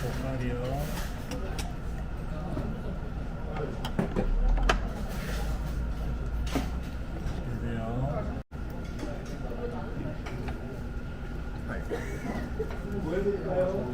젓갈이요. 뭐 해드릴까요?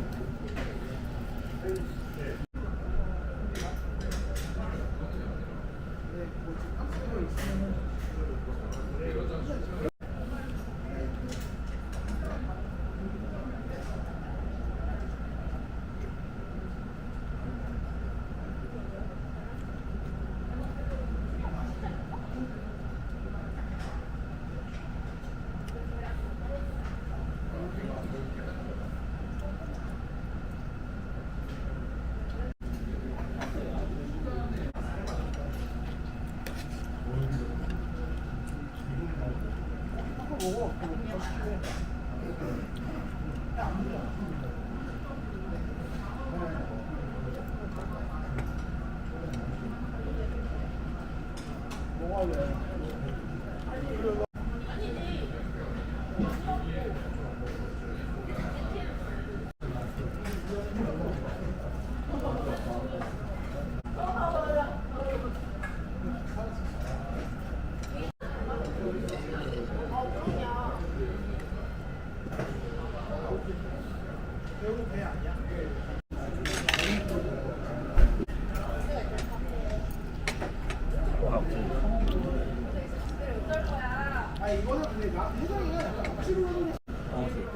아 이거는 근데 나 회장이가 약간 억지로 하는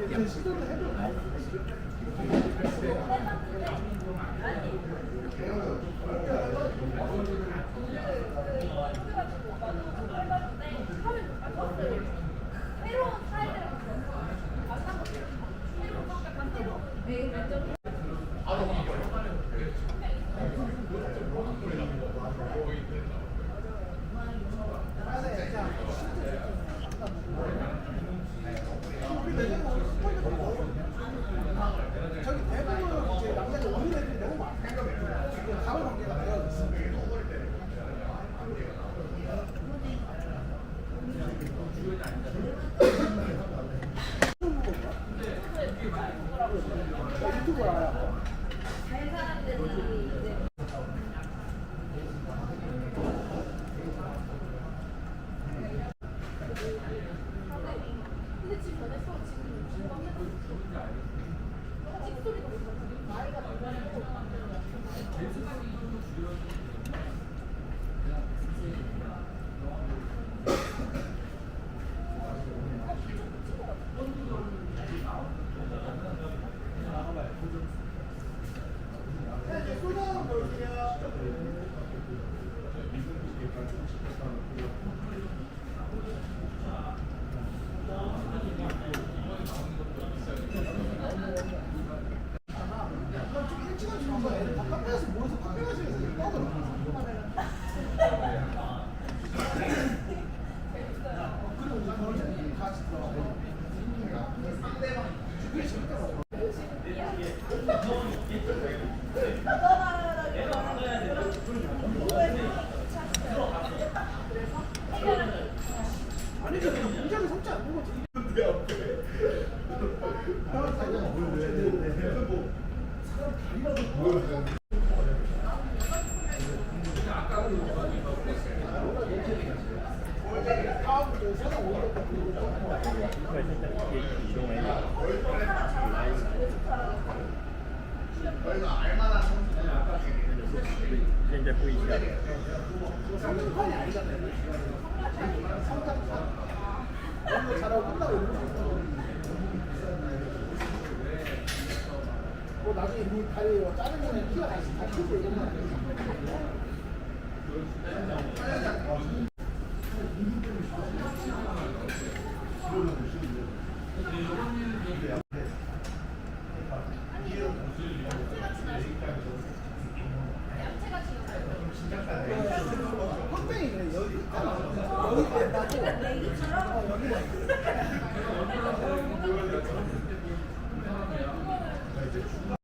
게 시도를 해볼까? 저기 대부분 이제 남자들 어린 애들이 너무 많아. 지금 가을 관계가 되어 있어. 유튜브야. 이제 보이시죠? 상등판이 아니잖아요. 거 잘하고 끝나고 이런 거 있어. 뭐 나중에 물 다리 자른 거에 키가 다시 다 크고 이런 거 아니야? 확정이 그래 여기 있잖아. 여기가 안 나고 여기가